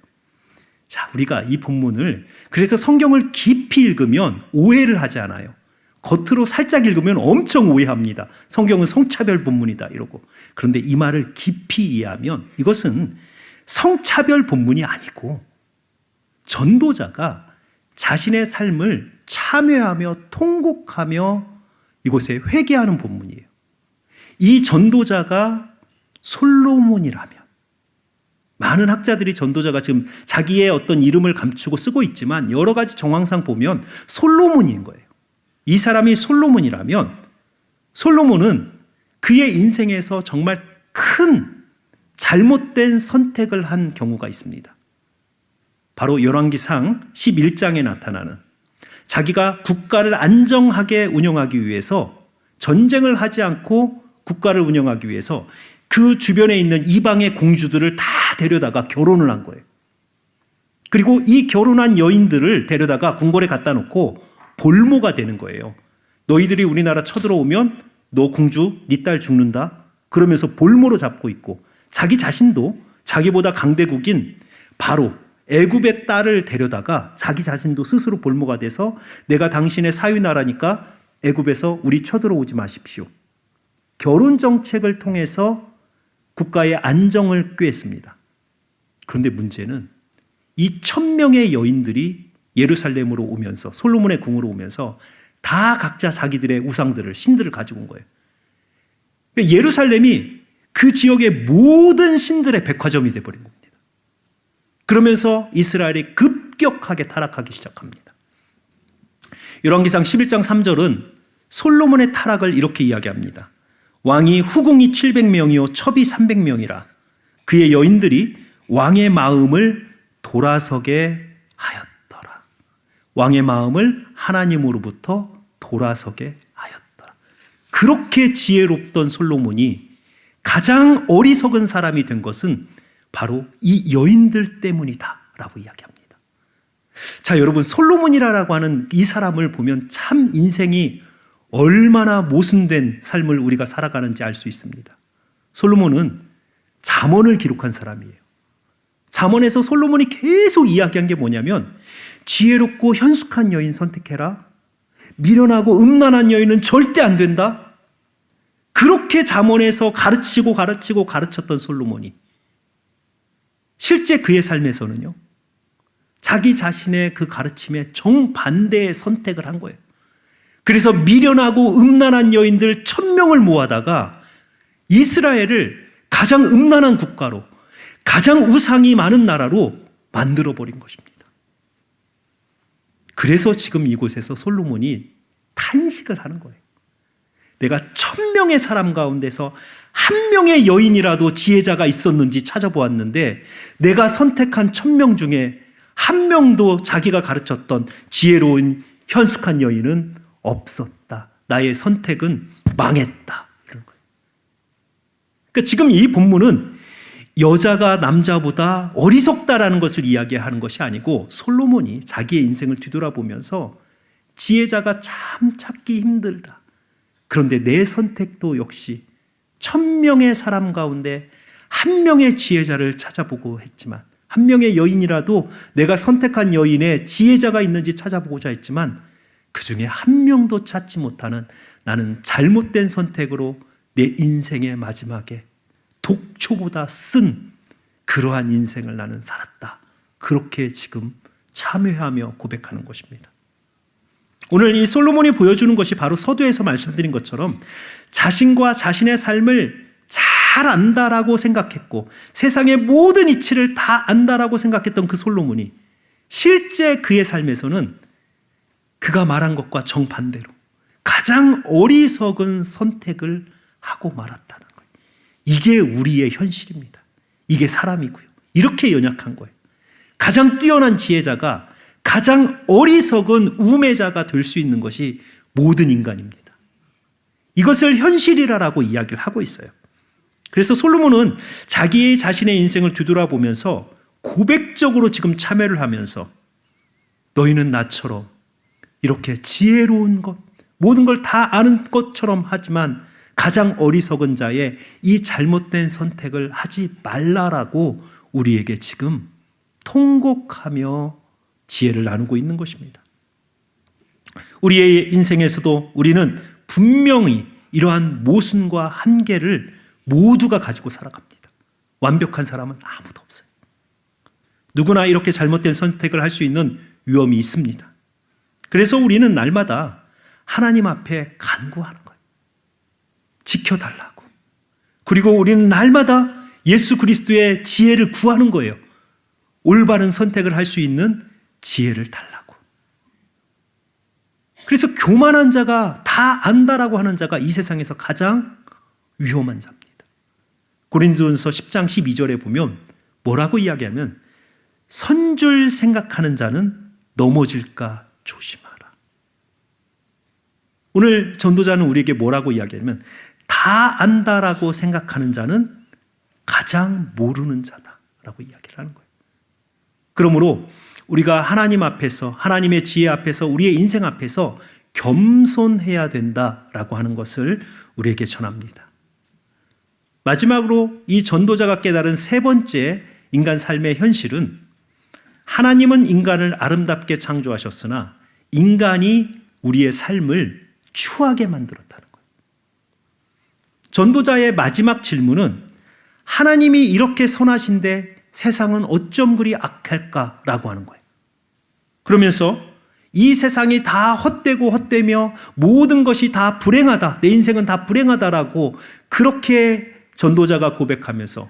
자, 우리가 이 본문을 그래서 성경을 깊이 읽으면 오해를 하지 않아요. 겉으로 살짝 읽으면 엄청 오해합니다. 성경은 성차별 본문이다 이러고. 그런데 이 말을 깊이 이해하면 이것은 성차별 본문이 아니고 전도자가 자신의 삶을 참회하며 통곡하며 이곳에 회개하는 본문이에요. 이 전도자가 솔로몬이라면, 많은 학자들이 전도자가 지금 자기의 어떤 이름을 감추고 쓰고 있지만 여러 가지 정황상 보면 솔로몬인 거예요. 이 사람이 솔로몬이라면 솔로몬은 그의 인생에서 정말 큰 잘못된 선택을 한 경우가 있습니다. 바로 열왕기상 11장에 나타나는, 자기가 국가를 안정하게 운영하기 위해서, 전쟁을 하지 않고 국가를 운영하기 위해서 그 주변에 있는 이방의 공주들을 다 데려다가 결혼을 한 거예요. 그리고 이 결혼한 여인들을 데려다가 궁궐에 갖다 놓고 볼모가 되는 거예요. 너희들이 우리나라 쳐들어오면 너 공주, 네 딸 죽는다. 그러면서 볼모로 잡고 있고, 자기 자신도 자기보다 강대국인 바로 애굽의 딸을 데려다가 자기 자신도 스스로 볼모가 돼서 내가 당신의 사위나라니까 애굽에서 우리 쳐들어오지 마십시오. 결혼 정책을 통해서 국가의 안정을 꾀했습니다. 그런데 문제는 이 1000명의 여인들이 예루살렘으로 오면서, 솔로몬의 궁으로 오면서 다 각자 자기들의 우상들을, 신들을 가지고 온 거예요. 예루살렘이 그 지역의 모든 신들의 백화점이 되어버린 겁니다. 그러면서 이스라엘이 급격하게 타락하기 시작합니다. 열왕기상 11장 3절은 솔로몬의 타락을 이렇게 이야기합니다. 왕이 후궁이 700명이요 첩이 300명이라 그의 여인들이 왕의 마음을 돌아서게 하였더라. 왕의 마음을 하나님으로부터 돌아서게 하였더라. 그렇게 지혜롭던 솔로몬이 가장 어리석은 사람이 된 것은 바로 이 여인들 때문이다라고 이야기합니다. 자, 여러분, 솔로몬이라고 하는 이 사람을 보면 참 인생이 얼마나 모순된 삶을 우리가 살아가는지 알 수 있습니다. 솔로몬은 잠언을 기록한 사람이에요. 잠언에서 솔로몬이 계속 이야기한 게 뭐냐면 지혜롭고 현숙한 여인 선택해라. 미련하고 음란한 여인은 절대 안 된다. 그렇게 잠언에서 가르쳤던 솔로몬이 실제 그의 삶에서는요, 자기 자신의 그 가르침에 정반대의 선택을 한 거예요. 그래서 미련하고 음란한 여인들 1000명을 모아다가 이스라엘을 가장 음란한 국가로, 가장 우상이 많은 나라로 만들어버린 것입니다. 그래서 지금 이곳에서 솔로몬이 탄식을 하는 거예요. 내가 1000명의 사람 가운데서 한 명의 여인이라도 지혜자가 있었는지 찾아보았는데 내가 선택한 1000명 중에 한 명도 자기가 가르쳤던 지혜로운 현숙한 여인은 없었다. 나의 선택은 망했다. 이런 거예요. 그러니까 지금 이 본문은 여자가 남자보다 어리석다라는 것을 이야기하는 것이 아니고 솔로몬이 자기의 인생을 뒤돌아보면서 지혜자가 참 찾기 힘들다. 그런데 내 선택도 역시 1000명의 사람 가운데 한 명의 지혜자를 찾아보고 했지만, 한 명의 여인이라도 내가 선택한 여인의 지혜자가 있는지 찾아보고자 했지만 그 중에 한 명도 찾지 못하는 나는 잘못된 선택으로 내 인생의 마지막에 독초보다 쓴 그러한 인생을 나는 살았다. 그렇게 지금 참회하며 고백하는 것입니다. 오늘 이 솔로몬이 보여주는 것이 바로 서두에서 말씀드린 것처럼 자신과 자신의 삶을 잘 안다라고 생각했고 세상의 모든 이치를 다 안다라고 생각했던 그 솔로몬이 실제 그의 삶에서는 그가 말한 것과 정반대로 가장 어리석은 선택을 하고 말았다는 거예요. 이게 우리의 현실입니다. 이게 사람이고요. 이렇게 연약한 거예요. 가장 뛰어난 지혜자가 가장 어리석은 우매자가 될 수 있는 것이 모든 인간입니다. 이것을 현실이라고 이야기를 하고 있어요. 그래서 솔로몬은 자기 자신의 인생을 뒤돌아보면서 고백적으로 지금 참회를 하면서 너희는 나처럼 이렇게 지혜로운 것, 모든 걸 다 아는 것처럼 하지만 가장 어리석은 자의 이 잘못된 선택을 하지 말라라고 우리에게 지금 통곡하며 지혜를 나누고 있는 것입니다. 우리의 인생에서도 우리는 분명히 이러한 모순과 한계를 모두가 가지고 살아갑니다. 완벽한 사람은 아무도 없어요. 누구나 이렇게 잘못된 선택을 할 수 있는 위험이 있습니다. 그래서 우리는 날마다 하나님 앞에 간구하는 거예요. 지켜달라고. 그리고 우리는 날마다 예수 그리스도의 지혜를 구하는 거예요. 올바른 선택을 할 수 있는 지혜를 달라고. 그래서 교만한 자가 다 안다라고 하는 자가 이 세상에서 가장 위험한 자입니다. 고린도전서 10장 12절에 보면 뭐라고 이야기하면 선줄 생각하는 자는 넘어질까 조심하라. 오늘 전도자는 우리에게 뭐라고 이야기하냐면 다 안다라고 생각하는 자는 가장 모르는 자다라고 이야기를 하는 거예요. 그러므로 우리가 하나님 앞에서, 하나님의 지혜 앞에서, 우리의 인생 앞에서 겸손해야 된다라고 하는 것을 우리에게 전합니다. 마지막으로 이 전도자가 깨달은 세 번째 인간 삶의 현실은 하나님은 인간을 아름답게 창조하셨으나 인간이 우리의 삶을 추하게 만들었다는 거예요. 전도자의 마지막 질문은 하나님이 이렇게 선하신데 세상은 어쩜 그리 악할까라고 하는 거예요. 그러면서 이 세상이 다 헛되고 헛되며 모든 것이 다 불행하다, 내 인생은 다 불행하다라고 그렇게 전도자가 고백하면서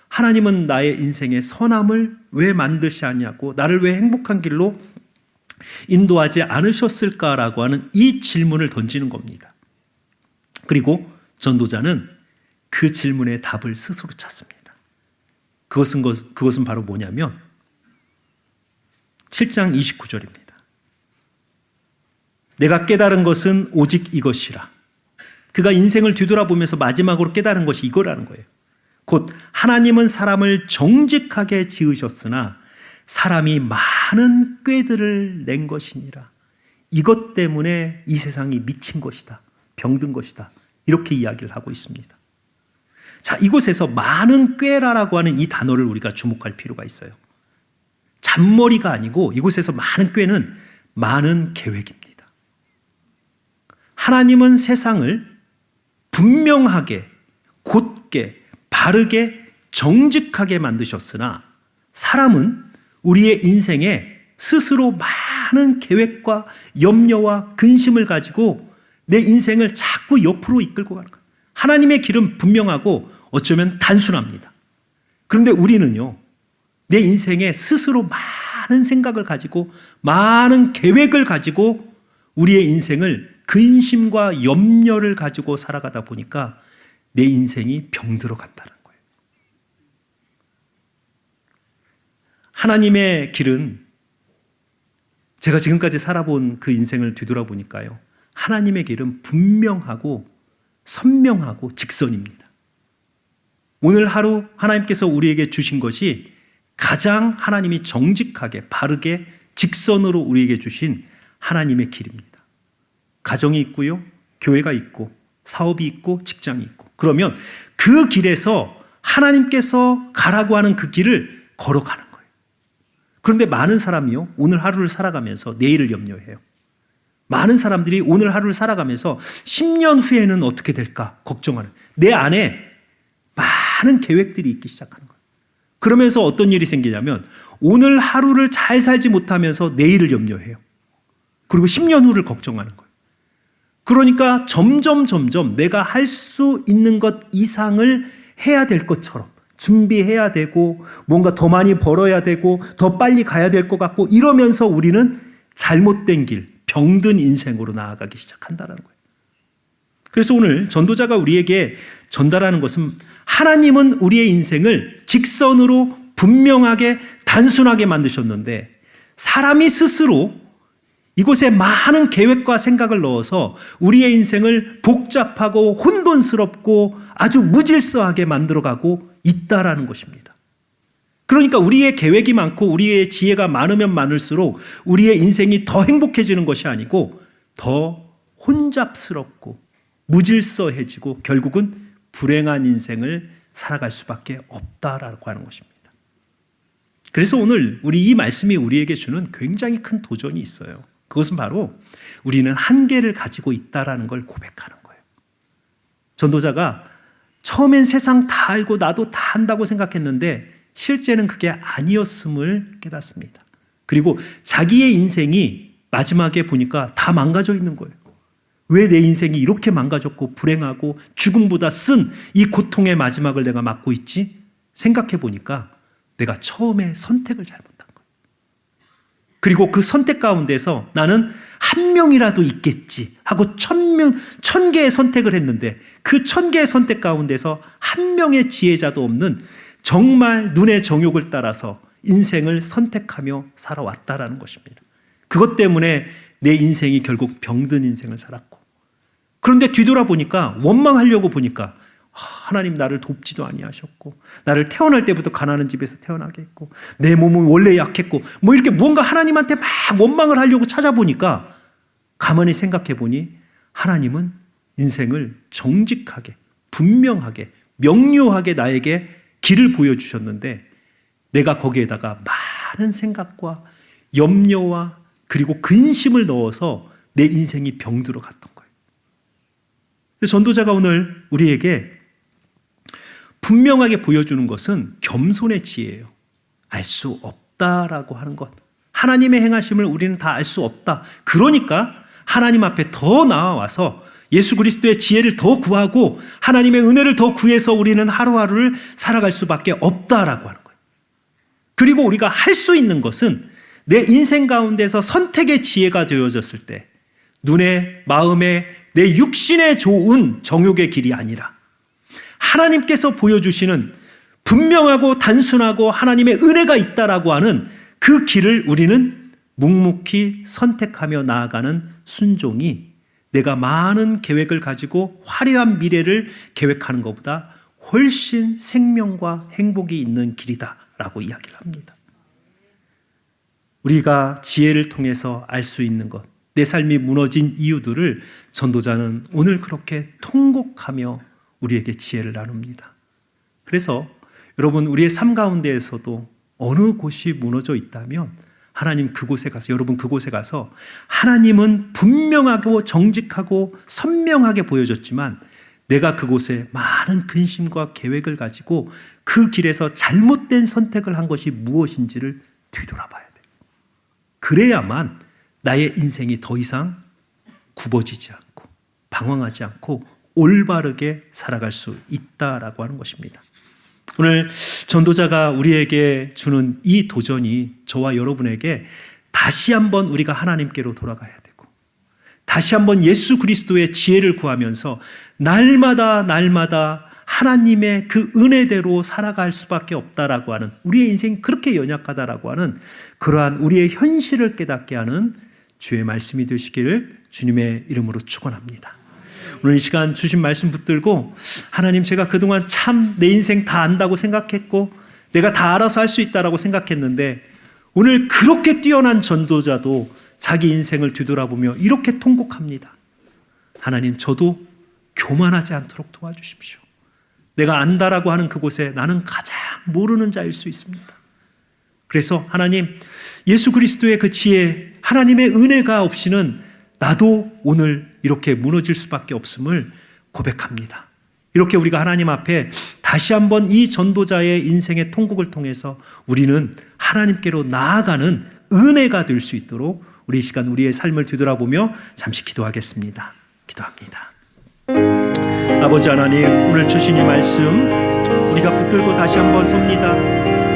하나님은 나의 인생의 선함을 왜 만드시 않냐고, 나를 왜 행복한 길로 인도하지 않으셨을까라고 하는 이 질문을 던지는 겁니다. 그리고 전도자는 그 질문의 답을 스스로 찾습니다. 그것은 바로 뭐냐면 7장 29절입니다. 내가 깨달은 것은 오직 이것이라. 그가 인생을 뒤돌아보면서 마지막으로 깨달은 것이 이거라는 거예요. 곧 하나님은 사람을 정직하게 지으셨으나 사람이 많은 꾀들을 낸 것이니라. 이것 때문에 이 세상이 미친 것이다, 병든 것이다, 이렇게 이야기를 하고 있습니다. 자, 이곳에서 많은 꾀라라고 하는 이 단어를 우리가 주목할 필요가 있어요. 잔머리가 아니고 이곳에서 많은 꾀는 많은 계획입니다. 하나님은 세상을 분명하게, 곧게, 바르게, 정직하게 만드셨으나 사람은 우리의 인생에 스스로 많은 계획과 염려와 근심을 가지고 내 인생을 자꾸 옆으로 이끌고 가는 거예요. 하나님의 길은 분명하고 어쩌면 단순합니다. 그런데 우리는요, 내 인생에 스스로 많은 생각을 가지고 많은 계획을 가지고 우리의 인생을 근심과 염려를 가지고 살아가다 보니까 내 인생이 병들어 간다는 거예요. 하나님의 길은 제가 지금까지 살아본 그 인생을 뒤돌아보니까요, 하나님의 길은 분명하고 선명하고 직선입니다. 오늘 하루 하나님께서 우리에게 주신 것이 가장 하나님이 정직하게 바르게 직선으로 우리에게 주신 하나님의 길입니다. 가정이 있고요, 교회가 있고, 사업이 있고, 직장이 있고, 그러면 그 길에서 하나님께서 가라고 하는 그 길을 걸어가는 거예요. 그런데 많은 사람이요, 오늘 하루를 살아가면서 내일을 염려해요. 많은 사람들이 오늘 하루를 살아가면서 10년 후에는 어떻게 될까 걱정하는, 내 안에 많은 계획들이 있기 시작하는 거예요. 그러면서 어떤 일이 생기냐면 오늘 하루를 잘 살지 못하면서 내일을 염려해요. 그리고 10년 후를 걱정하는 거예요. 그러니까 점점 내가 할 수 있는 것 이상을 해야 될 것처럼 준비해야 되고 뭔가 더 많이 벌어야 되고 더 빨리 가야 될 것 같고, 이러면서 우리는 잘못된 길, 병든 인생으로 나아가기 시작한다는 거예요. 그래서 오늘 전도자가 우리에게 전달하는 것은 하나님은 우리의 인생을 직선으로 분명하게 단순하게 만드셨는데 사람이 스스로 이곳에 많은 계획과 생각을 넣어서 우리의 인생을 복잡하고 혼돈스럽고 아주 무질서하게 만들어가고 있다라는 것입니다. 그러니까 우리의 계획이 많고 우리의 지혜가 많으면 많을수록 우리의 인생이 더 행복해지는 것이 아니고 더 혼잡스럽고 무질서해지고 결국은 불행한 인생을 살아갈 수밖에 없다라고 하는 것입니다. 그래서 오늘 우리 이 말씀이 우리에게 주는 굉장히 큰 도전이 있어요. 그것은 바로 우리는 한계를 가지고 있다라는 걸 고백하는 거예요. 전도자가 처음엔 세상 다 알고 나도 다 안다고 생각했는데 실제는 그게 아니었음을 깨닫습니다. 그리고 자기의 인생이 마지막에 보니까 다 망가져 있는 거예요. 왜 내 인생이 이렇게 망가졌고 불행하고 죽음보다 쓴 이 고통의 마지막을 내가 맞고 있지? 생각해 보니까 내가 처음에 선택을 잘못한 거예요. 그리고 그 선택 가운데서 나는 한 명이라도 있겠지 하고 1000개의 선택을 했는데 그 1000개의 선택 가운데서 한 명의 지혜자도 없는 정말 눈의 정욕을 따라서 인생을 선택하며 살아왔다라는 것입니다. 그것 때문에 내 인생이 결국 병든 인생을 살았고, 그런데 뒤돌아보니까 원망하려고 보니까 하나님 나를 돕지도 아니하셨고 나를 태어날 때부터 가난한 집에서 태어나게 했고 내 몸은 원래 약했고 뭐 이렇게 뭔가 하나님한테 막 원망을 하려고 찾아보니까 가만히 생각해 보니 하나님은 인생을 정직하게 분명하게 명료하게 나에게 길을 보여주셨는데 내가 거기에다가 많은 생각과 염려와 그리고 근심을 넣어서 내 인생이 병들어 갔던 거예요. 전도자가 오늘 우리에게 분명하게 보여주는 것은 겸손의 지혜예요. 알 수 없다라고 하는 것. 하나님의 행하심을 우리는 다 알 수 없다. 그러니까 하나님 앞에 더 나아와서 예수 그리스도의 지혜를 더 구하고 하나님의 은혜를 더 구해서 우리는 하루하루를 살아갈 수밖에 없다라고 하는 거예요. 그리고 우리가 할 수 있는 것은 내 인생 가운데서 선택의 지혜가 되어졌을 때 눈에 마음에 내 육신에 좋은 정욕의 길이 아니라 하나님께서 보여주시는 분명하고 단순하고 하나님의 은혜가 있다라고 하는 그 길을 우리는 묵묵히 선택하며 나아가는 순종이 내가 많은 계획을 가지고 화려한 미래를 계획하는 것보다 훨씬 생명과 행복이 있는 길이다라고 이야기를 합니다. 우리가 지혜를 통해서 알 수 있는 것, 내 삶이 무너진 이유들을 전도자는 오늘 그렇게 통곡하며 우리에게 지혜를 나눕니다. 그래서 여러분 우리의 삶 가운데에서도 어느 곳이 무너져 있다면 하나님 그곳에 가서, 여러분 그곳에 가서 하나님은 분명하고 정직하고 선명하게 보여줬지만 내가 그곳에 많은 근심과 계획을 가지고 그 길에서 잘못된 선택을 한 것이 무엇인지를 뒤돌아봐야 돼요. 그래야만 나의 인생이 더 이상 굽어지지 않고 방황하지 않고 올바르게 살아갈 수 있다라고 하는 것입니다. 오늘 전도자가 우리에게 주는 이 도전이 저와 여러분에게 다시 한번 우리가 하나님께로 돌아가야 되고 다시 한번 예수 그리스도의 지혜를 구하면서 날마다 하나님의 그 은혜대로 살아갈 수밖에 없다라고 하는, 우리의 인생이 그렇게 연약하다라고 하는 그러한 우리의 현실을 깨닫게 하는 주의 말씀이 되시기를 주님의 이름으로 축원합니다. 오늘 이 시간 주신 말씀 붙들고 하나님, 제가 그동안 참 내 인생 다 안다고 생각했고 내가 다 알아서 할 수 있다라고 생각했는데 오늘 그렇게 뛰어난 전도자도 자기 인생을 뒤돌아보며 이렇게 통곡합니다. 하나님, 저도 교만하지 않도록 도와주십시오. 내가 안다라고 하는 그곳에 나는 가장 모르는 자일 수 있습니다. 그래서 하나님, 예수 그리스도의 그 지혜, 하나님의 은혜가 없이는 나도 오늘 이렇게 무너질 수밖에 없음을 고백합니다. 이렇게 우리가 하나님 앞에 다시 한번 이 전도자의 인생의 통곡을 통해서 우리는 하나님께로 나아가는 은혜가 될 수 있도록 우리 이 시간 우리의 삶을 뒤돌아보며 잠시 기도하겠습니다. 기도합니다. 아버지 하나님, 오늘 주신 이 말씀 우리가 붙들고 다시 한번 섭니다.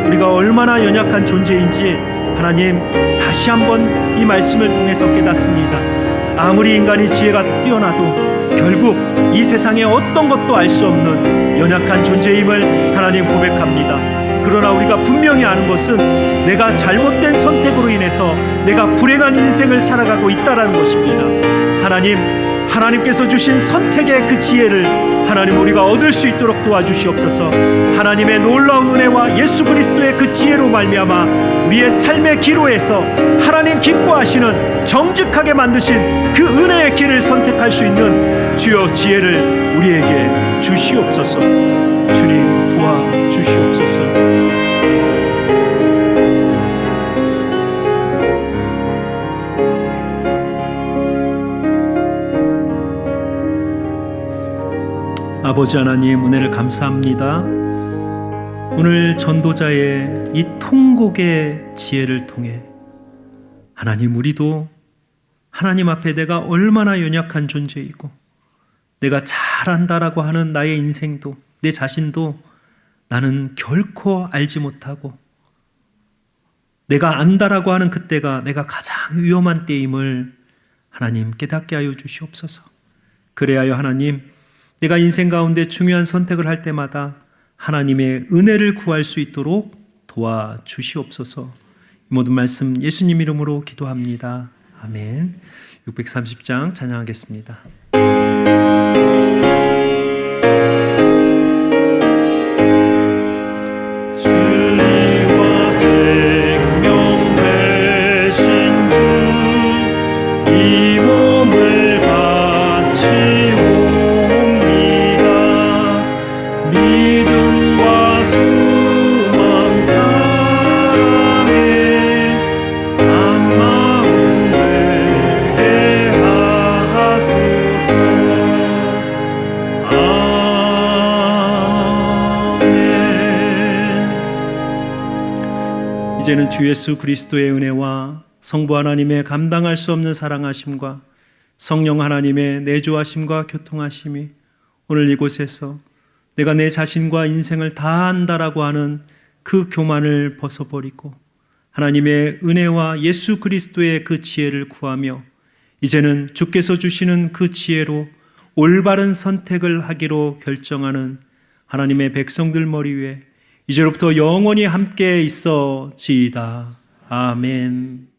우리가 얼마나 연약한 존재인지 하나님 다시 한번 이 말씀을 통해서 깨닫습니다. 아무리 인간이 지혜가 뛰어나도 결국 이 세상에 어떤 것도 알 수 없는 연약한 존재임을 하나님 고백합니다. 그러나 우리가 분명히 아는 것은 내가 잘못된 선택으로 인해서 내가 불행한 인생을 살아가고 있다는 것입니다. 하나님께서 주신 선택의 그 지혜를 하나님 우리가 얻을 수 있도록 도와주시옵소서. 하나님의 놀라운 은혜와 예수 그리스도의 그 지혜로 말미암아 우리의 삶의 기로에서 하나님 기뻐하시는 정직하게 만드신 그 은혜의 길을 선택할 수 있는 주여 지혜를 우리에게 주시옵소서. 주님 도와주시옵소서. 아버지 하나님, 은혜를 감사합니다. 오늘 전도자의 이 통곡의 지혜를 통해 하나님, 우리도 하나님 앞에 내가 얼마나 연약한 존재이고 내가 잘한다라고 하는 나의 인생도, 내 자신도 나는 결코 알지 못하고 내가 안다라고 하는 그때가 내가 가장 위험한 때임을 하나님 깨닫게 하여 주시옵소서. 그래야여 하나님, 내가 인생 가운데 중요한 선택을 할 때마다 하나님의 은혜를 구할 수 있도록 도와주시옵소서. 이 모든 말씀 예수님 이름으로 기도합니다. 아멘. 630장 찬양하겠습니다. 진리와 생명 되신 주, 이 몸을 바치옵니다. 믿음과 소망 사랑에 한 마음 되게 하소서. 아멘. 이제는 주 예수 그리스도의 은혜와 성부 하나님의 감당할 수 없는 사랑하심과 성령 하나님의 내조하심과 교통하심이 오늘 이곳에서 내가 내 자신과 인생을 다 안다라고 하는 그 교만을 벗어버리고 하나님의 은혜와 예수 그리스도의 그 지혜를 구하며 이제는 주께서 주시는 그 지혜로 올바른 선택을 하기로 결정하는 하나님의 백성들 머리 위에 이제로부터 영원히 함께 있어지이다. 아멘.